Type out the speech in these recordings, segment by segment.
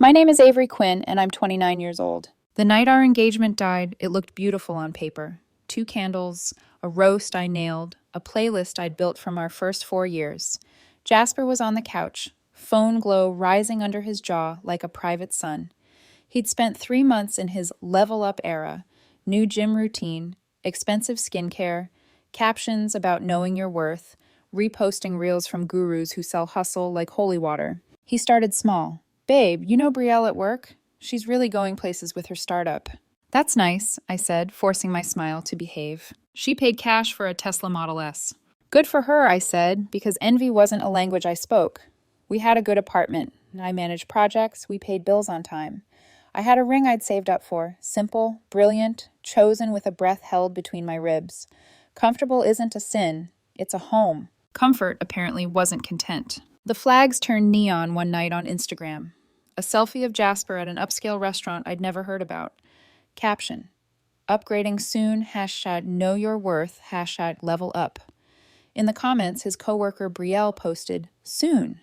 My name is Avery Quinn, and I'm 29 years old. The night our engagement died, it looked beautiful on paper. 2 candles, a roast I nailed, a playlist I'd built from our first 4 years. Jasper was on the couch, phone glow rising under his jaw like a private sun. He'd spent 3 months in his level up era, new gym routine, expensive skincare, captions about knowing your worth, reposting reels from gurus who sell hustle like holy water. He started small. Babe, you know Brielle at work? She's really going places with her startup. That's nice, I said, forcing my smile to behave. She paid cash for a Tesla Model S. Good for her, I said, because envy wasn't a language I spoke. We had a good apartment. I managed projects. We paid bills on time. I had a ring I'd saved up for, simple, brilliant, chosen with a breath held between my ribs. Comfortable isn't a sin, it's a home. Comfort apparently wasn't content. The flags turned neon one night on Instagram. A selfie of Jasper at an upscale restaurant I'd never heard about. Caption: upgrading soon, #know your worth, #level up. In the comments, his coworker Brielle posted, soon.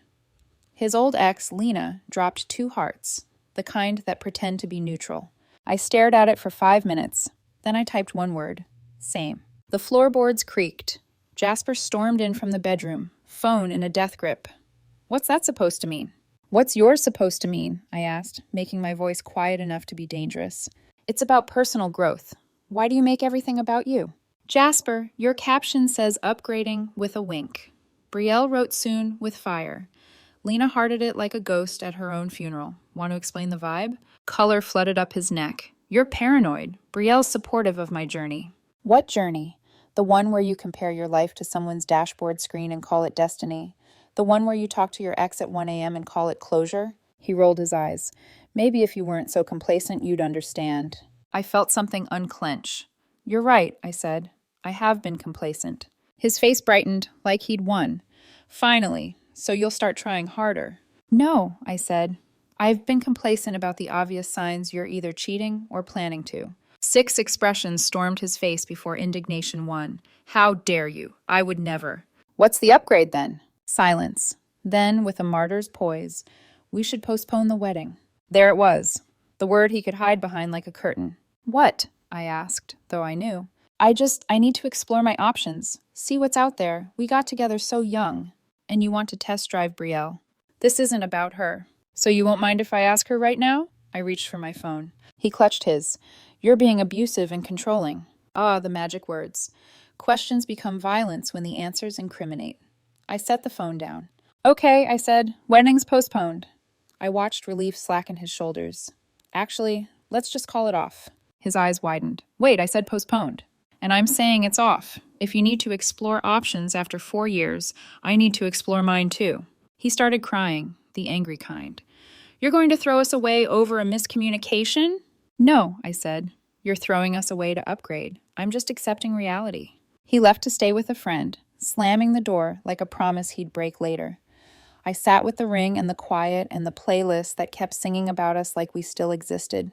His old ex, Lena, dropped 2 hearts, the kind that pretend to be neutral. I stared at it for 5 minutes. Then I typed one word: same. The floorboards creaked. Jasper stormed in from the bedroom, phone in a death grip. What's that supposed to mean? What's yours supposed to mean? I asked, making my voice quiet enough to be dangerous. It's about personal growth. Why do you make everything about you? Jasper, your caption says upgrading with a wink. Brielle wrote soon with fire. Lena hearted it like a ghost at her own funeral. Want to explain the vibe? Color flooded up his neck. You're paranoid. Brielle's supportive of my journey. What journey? The one where you compare your life to someone's dashboard screen and call it destiny? The one where you talk to your ex at 1 a.m. and call it closure? He rolled his eyes. Maybe if you weren't so complacent, you'd understand. I felt something unclench. You're right, I said. I have been complacent. His face brightened, like he'd won. Finally, so you'll start trying harder. No, I said. I've been complacent about the obvious signs you're either cheating or planning to. 6 expressions stormed his face before indignation won. How dare you? I would never. What's the upgrade then? Silence. Then, with a martyr's poise, we should postpone the wedding. There it was, the word he could hide behind like a curtain. What? I asked, though I knew. I need to explore my options, see what's out there. We got together so young. And you want to test drive Brielle. This isn't about her. So you won't mind if I ask her right now? I reached for my phone. He clutched his. You're being abusive and controlling. Ah, the magic words. Questions become violence when the answers incriminate. I set the phone down. Okay, I said. Wedding's postponed. I watched relief slacken his shoulders. Actually, let's just call it off. His eyes widened. Wait, I said postponed. And I'm saying it's off. If you need to explore options after 4 years, I need to explore mine too. He started crying, the angry kind. You're going to throw us away over a miscommunication? No, I said. You're throwing us away to upgrade. I'm just accepting reality. He left to stay with a friend, slamming the door like a promise he'd break later. I sat with the ring and the quiet and the playlist that kept singing about us like we still existed.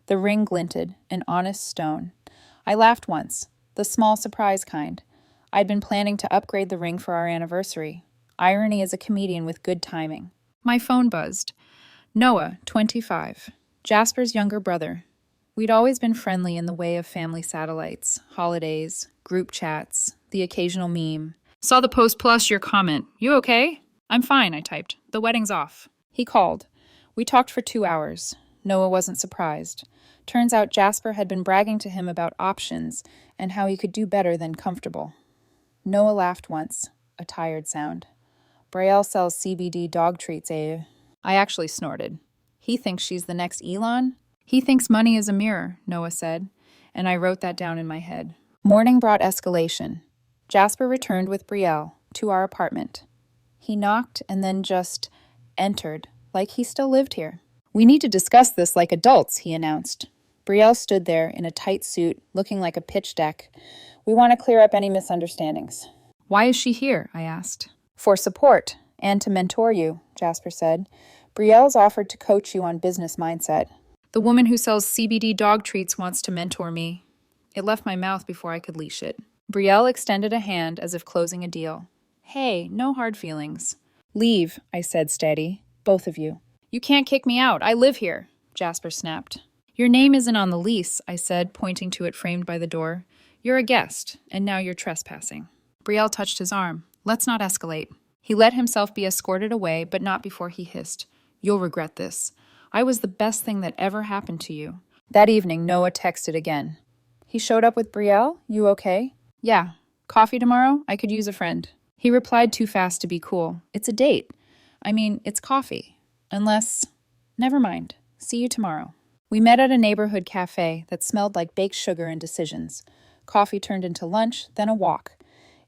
The ring glinted, an honest stone. I laughed once, the small surprise kind. I'd been planning to upgrade the ring for our anniversary. Irony is a comedian with good timing. My phone buzzed. Noah, 25. Jasper's younger brother. We'd always been friendly in the way of family satellites, holidays, group chats, the occasional meme. Saw the post plus your comment. You okay? I'm fine, I typed. The wedding's off. He called. We talked for 2 hours. Noah wasn't surprised. Turns out Jasper had been bragging to him about options and how he could do better than comfortable. Noah laughed once, a tired sound. Brielle sells CBD dog treats, eh? I actually snorted. He thinks she's the next Elon? He thinks money is a mirror, Noah said, and I wrote that down in my head. Morning brought escalation. Jasper returned with Brielle to our apartment. He knocked and then just entered, like he still lived here. We need to discuss this like adults, he announced. Brielle stood there in a tight suit, looking like a pitch deck. We want to clear up any misunderstandings. Why is she here? I asked. For support and to mentor you, Jasper said. Brielle's offered to coach you on business mindset. The woman who sells CBD dog treats wants to mentor me. It left my mouth before I could leash it. Brielle extended a hand as if closing a deal. Hey, no hard feelings. Leave, I said steady. Both of you. You can't kick me out. I live here, Jasper snapped. Your name isn't on the lease, I said, pointing to it framed by the door. You're a guest, and now you're trespassing. Brielle touched his arm. Let's not escalate. He let himself be escorted away, but not before he hissed. You'll regret this. I was the best thing that ever happened to you. That evening, Noah texted again. He showed up with Brielle? You okay? Yeah. Coffee tomorrow? I could use a friend. He replied too fast to be cool. It's a date. I mean, it's coffee. Unless... Never mind. See you tomorrow. We met at a neighborhood cafe that smelled like baked sugar and decisions. Coffee turned into lunch, then a walk.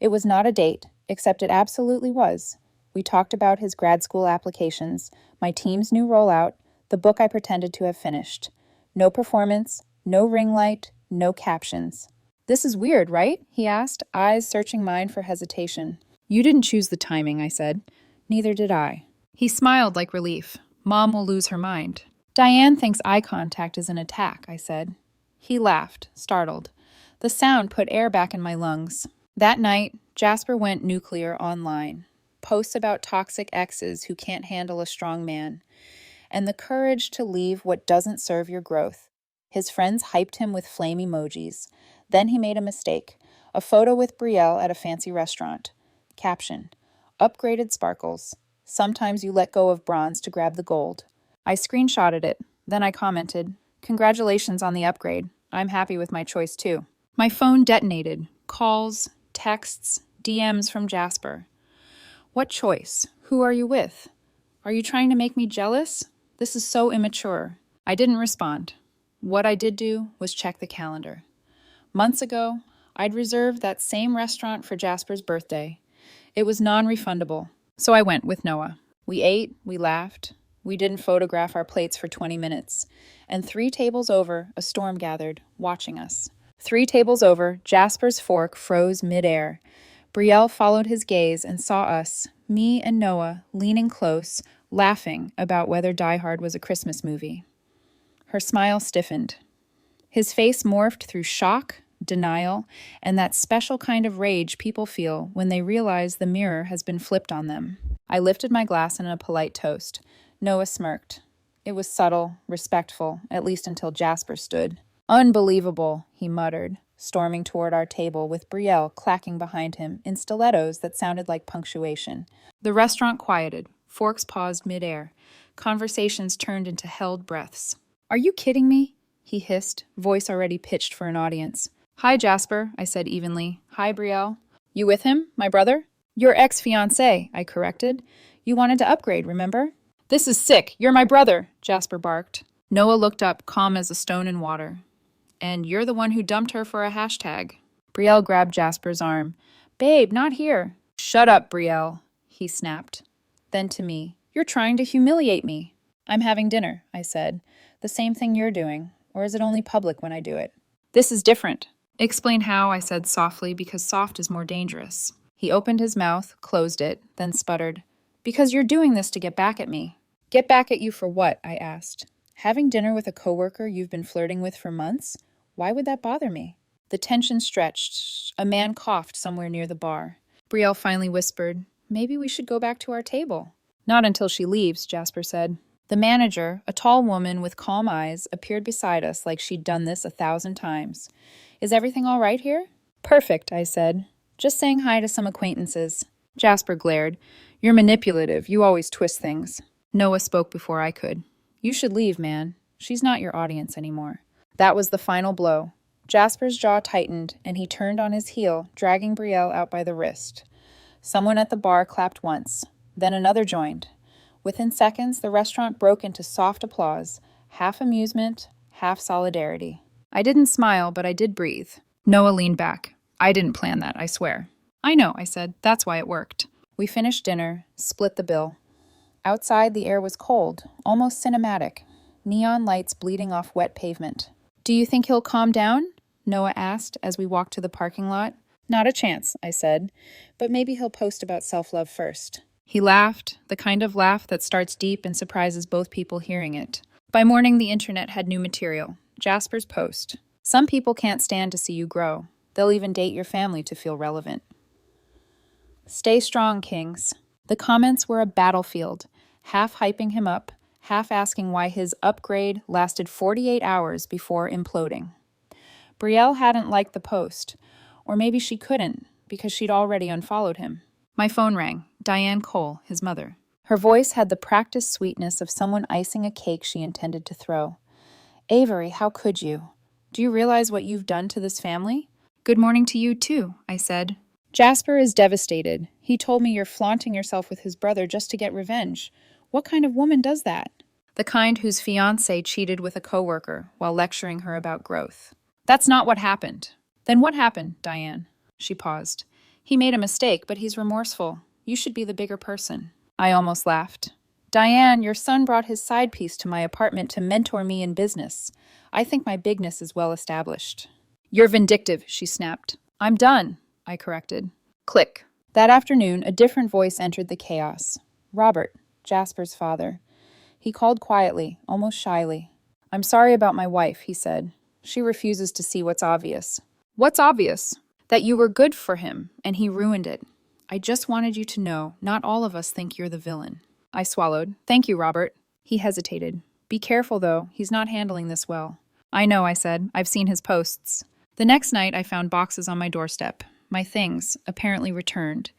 It was not a date, except it absolutely was. We talked about his grad school applications, my team's new rollout, the book I pretended to have finished. No performance, no ring light, no captions. This is weird, right? He asked, eyes searching mine for hesitation. You didn't choose the timing, I said. Neither did I. He smiled like relief. Mom will lose her mind. Diane thinks eye contact is an attack, I said. He laughed, startled. The sound put air back in my lungs. That night, Jasper went nuclear online. Posts about toxic exes who can't handle a strong man. And the courage to leave what doesn't serve your growth. His friends hyped him with flame emojis. Then he made a mistake. A photo with Brielle at a fancy restaurant. Caption, upgraded sparkles. Sometimes you let go of bronze to grab the gold. I screenshotted it. Then I commented, congratulations on the upgrade. I'm happy with my choice too. My phone detonated. Calls, texts, DMs from Jasper. What choice? Who are you with? Are you trying to make me jealous? This is so immature. I didn't respond. What I did do was check the calendar. Months ago, I'd reserved that same restaurant for Jasper's birthday. It was non-refundable, so I went with Noah. We ate, we laughed. We didn't photograph our plates for 20 minutes. And 3 tables over, a storm gathered, watching us. 3 tables over, Jasper's fork froze midair. Brielle followed his gaze and saw us, me and Noah, leaning close, laughing about whether Die Hard was a Christmas movie. Her smile stiffened. His face morphed through shock, denial, and that special kind of rage people feel when they realize the mirror has been flipped on them. I lifted my glass in a polite toast. Noah smirked. It was subtle, respectful, at least until Jasper stood. Unbelievable, he muttered, storming toward our table with Brielle clacking behind him in stilettos that sounded like punctuation. The restaurant quieted. Forks paused midair. Conversations turned into held breaths. Are you kidding me? He hissed, voice already pitched for an audience. Hi, Jasper, I said evenly. Hi, Brielle. You with him, my brother? Your ex-fiancé, I corrected. You wanted to upgrade, remember? This is sick. You're my brother, Jasper barked. Noah looked up, calm as a stone in water. And you're the one who dumped her for a hashtag. Brielle grabbed Jasper's arm. Babe, not here. Shut up, Brielle, he snapped. Then to me, you're trying to humiliate me. I'm having dinner, I said. The same thing you're doing. Or is it only public when I do it? This is different. Explain how, I said softly, because soft is more dangerous. He opened his mouth, closed it, then sputtered. Because you're doing this to get back at me. Get back at you for what? I asked. Having dinner with a coworker you've been flirting with for months? Why would that bother me? The tension stretched. A man coughed somewhere near the bar. Brielle finally whispered, maybe we should go back to our table. Not until she leaves, Jasper said. The manager, a tall woman with calm eyes, appeared beside us like she'd done this 1,000 times. Is everything all right here? Perfect, I said. Just saying hi to some acquaintances. Jasper glared. You're manipulative. You always twist things. Noah spoke before I could. You should leave, man. She's not your audience anymore. That was the final blow. Jasper's jaw tightened, and he turned on his heel, dragging Brielle out by the wrist. Someone at the bar clapped once. Then another joined. Within seconds, the restaurant broke into soft applause, half amusement, half solidarity. I didn't smile, but I did breathe. Noah leaned back. I didn't plan that, I swear. I know, I said. That's why it worked. We finished dinner, split the bill. Outside, the air was cold, almost cinematic. Neon lights bleeding off wet pavement. Do you think he'll calm down? Noah asked as we walked to the parking lot. Not a chance, I said. But maybe he'll post about self-love first. He laughed, the kind of laugh that starts deep and surprises both people hearing it. By morning, the internet had new material. Jasper's post. Some people can't stand to see you grow. They'll even date your family to feel relevant. Stay strong, kings. The comments were a battlefield, half hyping him up, half asking why his upgrade lasted 48 hours before imploding. Brielle hadn't liked the post, or maybe she couldn't, because she'd already unfollowed him. My phone rang. Diane Cole, his mother. Her voice had the practiced sweetness of someone icing a cake she intended to throw. Avery, how could you? Do you realize what you've done to this family? Good morning to you, too, I said. Jasper is devastated. He told me you're flaunting yourself with his brother just to get revenge. What kind of woman does that? The kind whose fiancé cheated with a coworker while lecturing her about growth. That's not what happened. Then what happened, Diane? She paused. He made a mistake, but he's remorseful. You should be the bigger person. I almost laughed. Diane, your son brought his side piece to my apartment to mentor me in business. I think my bigness is well established. You're vindictive, she snapped. I'm done, I corrected. Click. That afternoon, a different voice entered the chaos. Robert, Jasper's father. He called quietly, almost shyly. I'm sorry about my wife, he said. She refuses to see what's obvious. What's obvious? That you were good for him, and he ruined it. I just wanted you to know, not all of us think you're the villain. I swallowed. Thank you, Robert. He hesitated. Be careful, though. He's not handling this well. I know, I said. I've seen his posts. The next night, I found boxes on my doorstep. My things, apparently returned.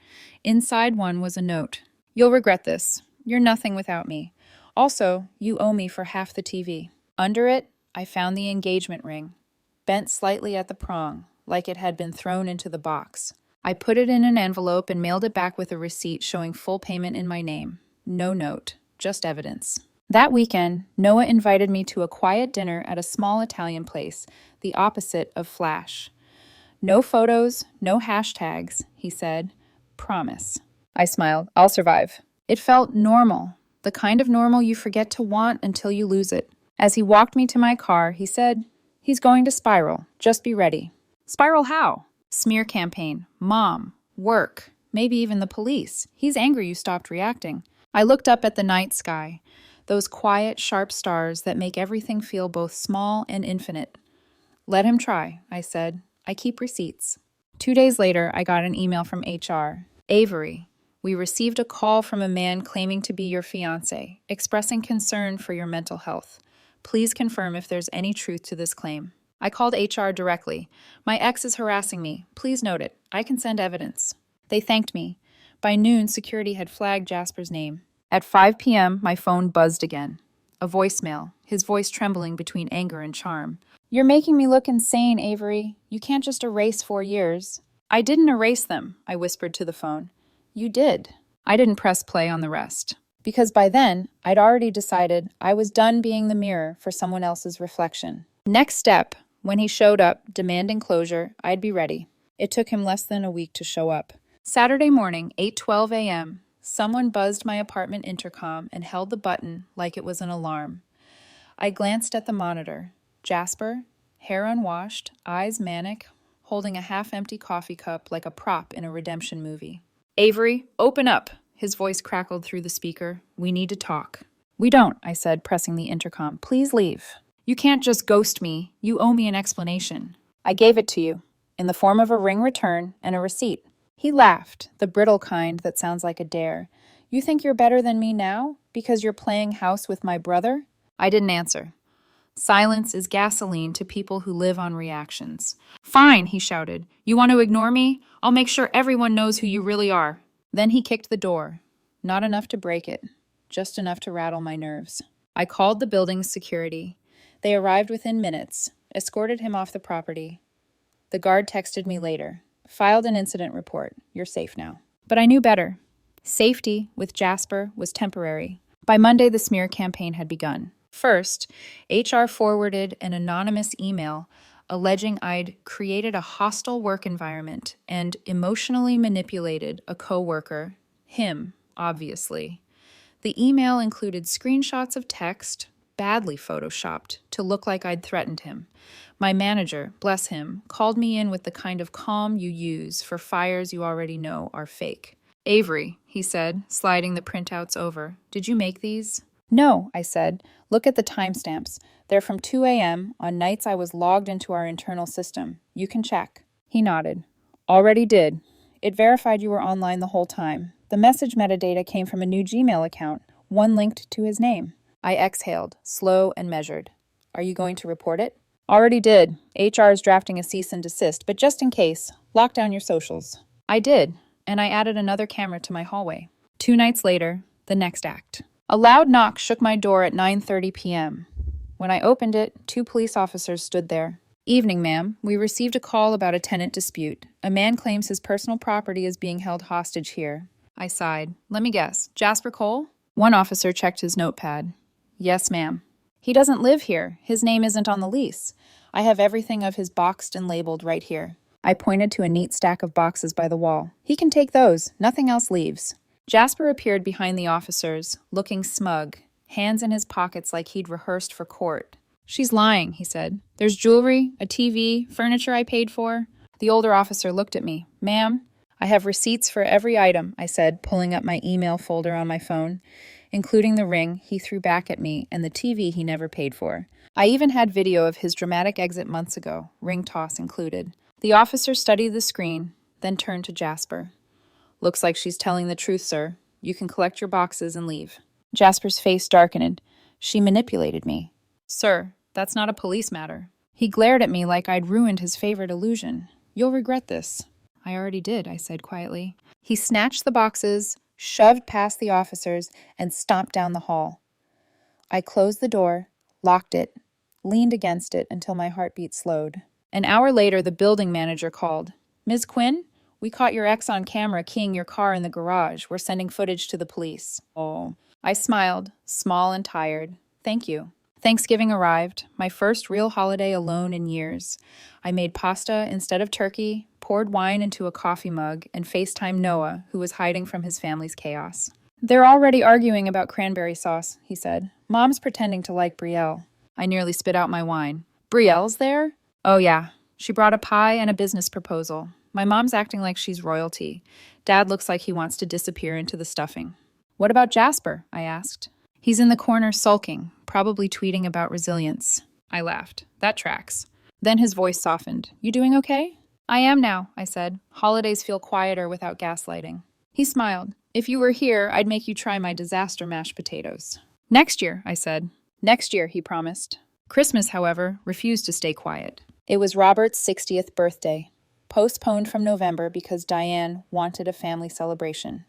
Inside one was a note. You'll regret this. You're nothing without me. Also, you owe me for half the TV. Under it, I found the engagement ring, bent slightly at the prong, like it had been thrown into the box. I put it in an envelope and mailed it back with a receipt showing full payment in my name. No note, just evidence. That weekend, Noah invited me to a quiet dinner at a small Italian place, the opposite of Flash. No photos, no hashtags, he said. Promise. I smiled. I'll survive. It felt normal, the kind of normal you forget to want until you lose it. As he walked me to my car, he said, he's going to spiral. Just be ready. Spiral how? Smear campaign, mom, work, maybe even the police. He's angry you stopped reacting. I looked up at the night sky, those quiet, sharp stars that make everything feel both small and infinite. Let him try, I said. I keep receipts. 2 days later, I got an email from HR. Avery, we received a call from a man claiming to be your fiancé, expressing concern for your mental health. Please confirm if there's any truth to this claim. I called HR directly. My ex is harassing me. Please note it. I can send evidence. They thanked me. By noon, security had flagged Jasper's name. At 5 p.m., my phone buzzed again. A voicemail, his voice trembling between anger and charm. You're making me look insane, Avery. You can't just erase 4 years. I didn't erase them, I whispered to the phone. You did. I didn't press play on the rest. Because by then, I'd already decided I was done being the mirror for someone else's reflection. Next step, when he showed up, demanding closure, I'd be ready. It took him less than a week to show up. Saturday morning, 8:12 a.m., someone buzzed my apartment intercom and held the button like it was an alarm. I glanced at the monitor. Jasper, hair unwashed, eyes manic, holding a half-empty coffee cup like a prop in a redemption movie. Avery, open up! His voice crackled through the speaker. We need to talk. We don't, I said, pressing the intercom. Please leave. You can't just ghost me. You owe me an explanation. I gave it to you, in the form of a ring return and a receipt. He laughed, the brittle kind that sounds like a dare. You think you're better than me now, because you're playing house with my brother? I didn't answer. Silence is gasoline to people who live on reactions. Fine, he shouted. You want to ignore me? I'll make sure everyone knows who you really are. Then he kicked the door. Not enough to break it, just enough to rattle my nerves. I called the building's security. They arrived within minutes, escorted him off the property. The guard texted me later. Filed an incident report. You're safe now. But I knew better. Safety, with Jasper, was temporary. By Monday, the smear campaign had begun. First, HR forwarded an anonymous email alleging I'd created a hostile work environment and emotionally manipulated a coworker, him, obviously. The email included screenshots of text, badly photoshopped, to look like I'd threatened him. My manager, bless him, called me in with the kind of calm you use for fires you already know are fake. Avery, he said, sliding the printouts over. Did you make these? No, I said. Look at the timestamps. They're from 2 a.m. on nights I was logged into our internal system. You can check. He nodded. Already did. It verified you were online the whole time. The message metadata came from a new Gmail account, one linked to his name. I exhaled, slow and measured. Are you going to report it? Already did. HR is drafting a cease and desist, but just in case, lock down your socials. I did, and I added another camera to my hallway. 2 nights later, the next act. A loud knock shook my door at 9:30 p.m. When I opened it, 2 police officers stood there. Evening, ma'am. We received a call about a tenant dispute. A man claims his personal property is being held hostage here. I sighed. Let me guess. Jasper Cole? One officer checked his notepad. Yes, ma'am. He doesn't live here. His name isn't on the lease. I have everything of his boxed and labeled right here. I pointed to a neat stack of boxes by the wall. He can take those. Nothing else leaves. Jasper appeared behind the officers, looking smug, hands in his pockets like he'd rehearsed for court. She's lying, he said. There's jewelry, a TV, furniture I paid for. The older officer looked at me. Ma'am, I have receipts for every item, I said, pulling up my email folder on my phone, including the ring he threw back at me and the TV he never paid for. I even had video of his dramatic exit months ago, ring toss included. The officer studied the screen, then turned to Jasper. Looks like she's telling the truth, sir. You can collect your boxes and leave. Jasper's face darkened. She manipulated me. Sir, that's not a police matter. He glared at me like I'd ruined his favorite illusion. You'll regret this. I already did, I said quietly. He snatched the boxes, shoved past the officers, and stomped down the hall. I closed the door, locked it, leaned against it until my heartbeat slowed. An hour later, the building manager called. Ms. Quinn, we caught your ex on camera keying your car in the garage. We're sending footage to the police. Oh. I smiled, small and tired. Thank you. Thanksgiving arrived, my first real holiday alone in years. I made pasta instead of turkey, poured wine into a coffee mug, and FaceTimed Noah, who was hiding from his family's chaos. They're already arguing about cranberry sauce, he said. Mom's pretending to like Brielle. I nearly spit out my wine. Brielle's there? Oh yeah. She brought a pie and a business proposal. My mom's acting like she's royalty. Dad looks like he wants to disappear into the stuffing. What about Jasper? I asked. He's in the corner sulking, probably tweeting about resilience. I laughed. That tracks. Then his voice softened. You doing okay? I am now, I said. Holidays feel quieter without gaslighting. He smiled. If you were here, I'd make you try my disaster mashed potatoes. Next year, I said. Next year, he promised. Christmas, however, refused to stay quiet. It was Robert's 60th birthday, postponed from November because Diane wanted a family celebration.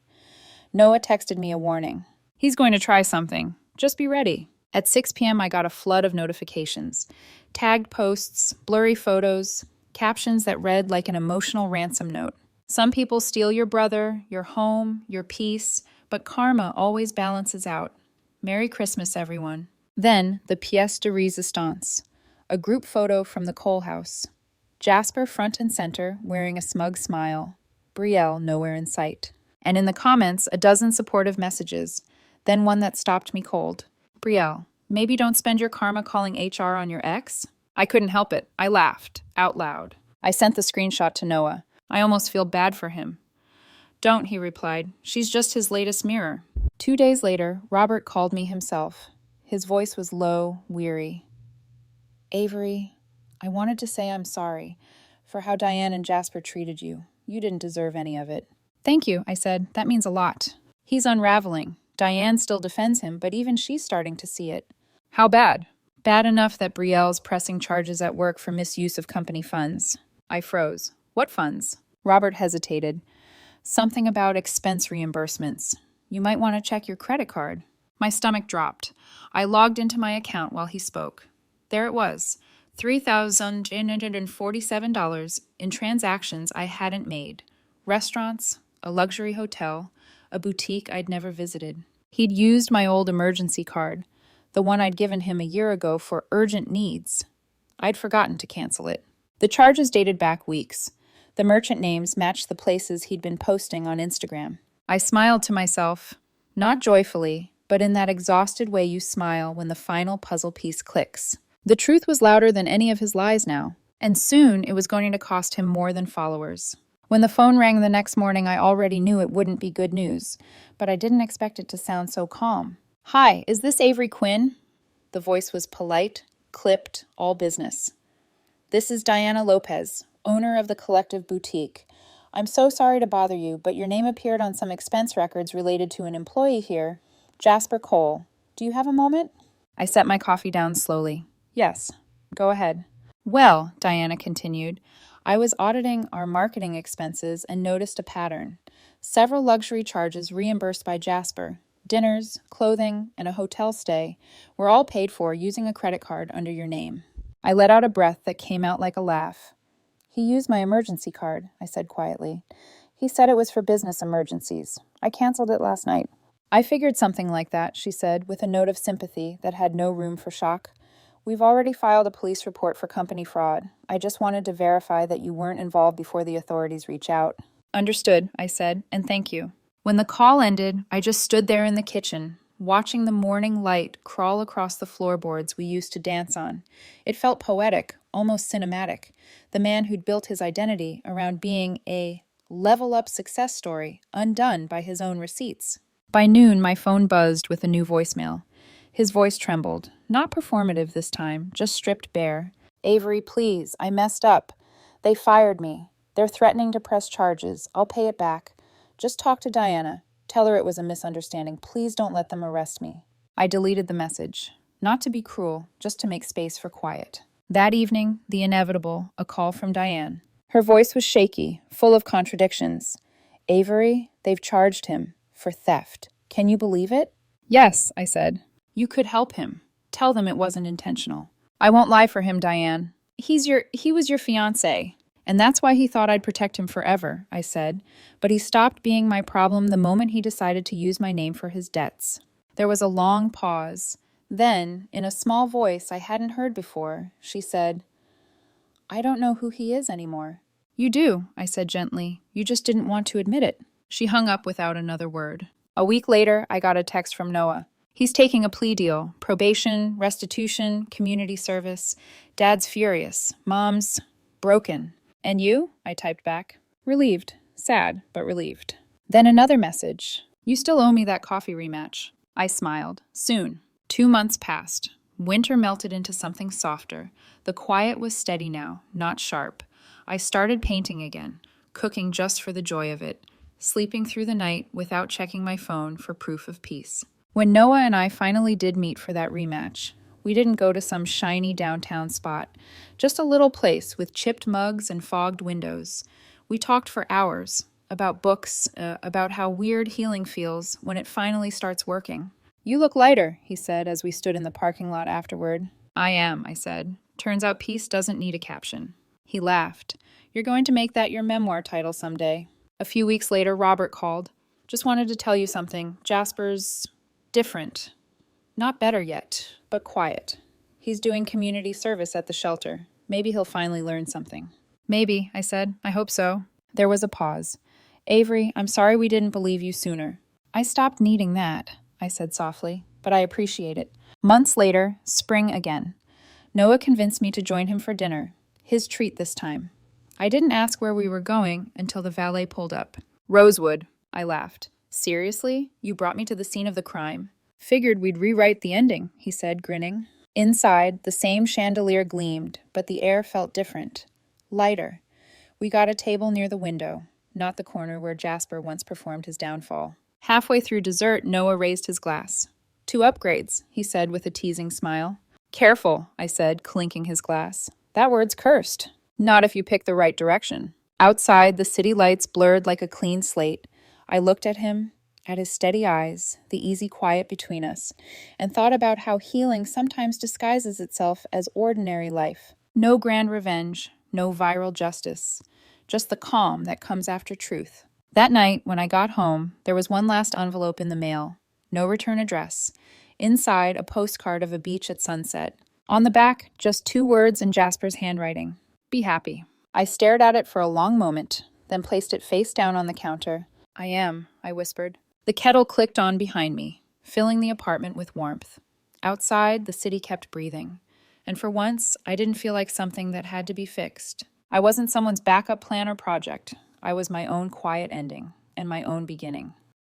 Noah texted me a warning. He's going to try something. Just be ready. At 6 p.m., I got a flood of notifications. Tagged posts, blurry photos, captions that read like an emotional ransom note. Some people steal your brother, your home, your peace, but karma always balances out. Merry Christmas, everyone. Then, the pièce de résistance. A group photo from the Cole house. Jasper front and center, wearing a smug smile. Brielle nowhere in sight. And in the comments, a dozen supportive messages. Then one that stopped me cold. Brielle, maybe don't spend your karma calling HR on your ex? I couldn't help it. I laughed, out loud. I sent the screenshot to Noah. I almost feel bad for him. Don't, he replied. She's just his latest mirror. 2 days later, Robert called me himself. His voice was low, weary. Avery, I wanted to say I'm sorry for how Diane and Jasper treated you. You didn't deserve any of it. Thank you, I said. That means a lot. He's unraveling. Diane still defends him, but even she's starting to see it. How bad? Bad enough that Brielle's pressing charges at work for misuse of company funds. I froze. What funds? Robert hesitated. Something about expense reimbursements. You might want to check your credit card. My stomach dropped. I logged into my account while he spoke. There it was, $3,847 in transactions I hadn't made. Restaurants, a luxury hotel, a boutique I'd never visited. He'd used my old emergency card, the one I'd given him a year ago for urgent needs. I'd forgotten to cancel it. The charges dated back weeks. The merchant names matched the places he'd been posting on Instagram. I smiled to myself, not joyfully, but in that exhausted way you smile when the final puzzle piece clicks. The truth was louder than any of his lies now, and soon it was going to cost him more than followers. When the phone rang the next morning, I already knew it wouldn't be good news, but I didn't expect it to sound so calm. Hi, is this Avery Quinn? The voice was polite, clipped, all business. This is Diana Lopez, owner of the Collective Boutique. I'm so sorry to bother you, but your name appeared on some expense records related to an employee here, Jasper Cole. Do you have a moment? I set my coffee down slowly. Yes, go ahead. Well, Diana continued, I was auditing our marketing expenses and noticed a pattern. Several luxury charges reimbursed by Jasper, dinners, clothing, and a hotel stay, were all paid for using a credit card under your name. I let out a breath that came out like a laugh. He used my emergency card, I said quietly. He said it was for business emergencies. I canceled it last night. I figured something like that, she said, with a note of sympathy that had no room for shock. We've already filed a police report for company fraud. I just wanted to verify that you weren't involved before the authorities reach out. Understood, I said, and thank you. When the call ended, I just stood there in the kitchen, watching the morning light crawl across the floorboards we used to dance on. It felt poetic, almost cinematic. The man who'd built his identity around being a level-up success story, undone by his own receipts. By noon, my phone buzzed with a new voicemail. His voice trembled. Not performative this time, just stripped bare. Avery, please, I messed up. They fired me. They're threatening to press charges. I'll pay it back. Just talk to Diana. Tell her it was a misunderstanding. Please don't let them arrest me. I deleted the message. Not to be cruel, just to make space for quiet. That evening, the inevitable, a call from Diane. Her voice was shaky, full of contradictions. Avery, they've charged him for theft. Can you believe it? Yes, I said. You could help him. Tell them it wasn't intentional. I won't lie for him, Diane. He was your fiancé. And that's why he thought I'd protect him forever, I said. But he stopped being my problem the moment he decided to use my name for his debts. There was a long pause. Then, in a small voice I hadn't heard before, she said, I don't know who he is anymore. You do, I said gently. You just didn't want to admit it. She hung up without another word. A week later, I got a text from Noah. He's taking a plea deal. Probation, restitution, community service. Dad's furious. Mom's broken. And you? I typed back. Relieved. Sad, but relieved. Then another message. You still owe me that coffee rematch. I smiled. Soon. 2 months passed. Winter melted into something softer. The quiet was steady now, not sharp. I started painting again, cooking just for the joy of it, sleeping through the night without checking my phone for proof of peace. When Noah and I finally did meet for that rematch, we didn't go to some shiny downtown spot, just a little place with chipped mugs and fogged windows. We talked for hours about books, about how weird healing feels when it finally starts working. You look lighter, he said as we stood in the parking lot afterward. I am, I said. Turns out peace doesn't need a caption. He laughed. You're going to make that your memoir title someday. A few weeks later, Robert called. Just wanted to tell you something. Jasper's different. Not better yet, but quiet. He's doing community service at the shelter. Maybe he'll finally learn something. Maybe, I said. I hope so. There was a pause. Avery, I'm sorry we didn't believe you sooner. I stopped needing that, I said softly, but I appreciate it. Months later, spring again. Noah convinced me to join him for dinner. His treat this time. I didn't ask where we were going until the valet pulled up. Rosewood, I laughed. Seriously? You brought me to the scene of the crime? Figured we'd rewrite the ending, he said, grinning. Inside, the same chandelier gleamed, but the air felt different. Lighter. We got a table near the window, not the corner where Jasper once performed his downfall. Halfway through dessert, Noah raised his glass. 2 upgrades, he said with a teasing smile. Careful, I said, clinking his glass. That word's cursed. Not if you pick the right direction. Outside, the city lights blurred like a clean slate. I looked at him, at his steady eyes, the easy quiet between us, and thought about how healing sometimes disguises itself as ordinary life. No grand revenge, no viral justice, just the calm that comes after truth. That night, when I got home, there was one last envelope in the mail. No return address. Inside, a postcard of a beach at sunset. On the back, just 2 words in Jasper's handwriting. Be happy. I stared at it for a long moment, then placed it face down on the counter. I am, I whispered. The kettle clicked on behind me, filling the apartment with warmth. Outside, the city kept breathing. And for once, I didn't feel like something that had to be fixed. I wasn't someone's backup plan or project. I was my own quiet ending and my own beginning.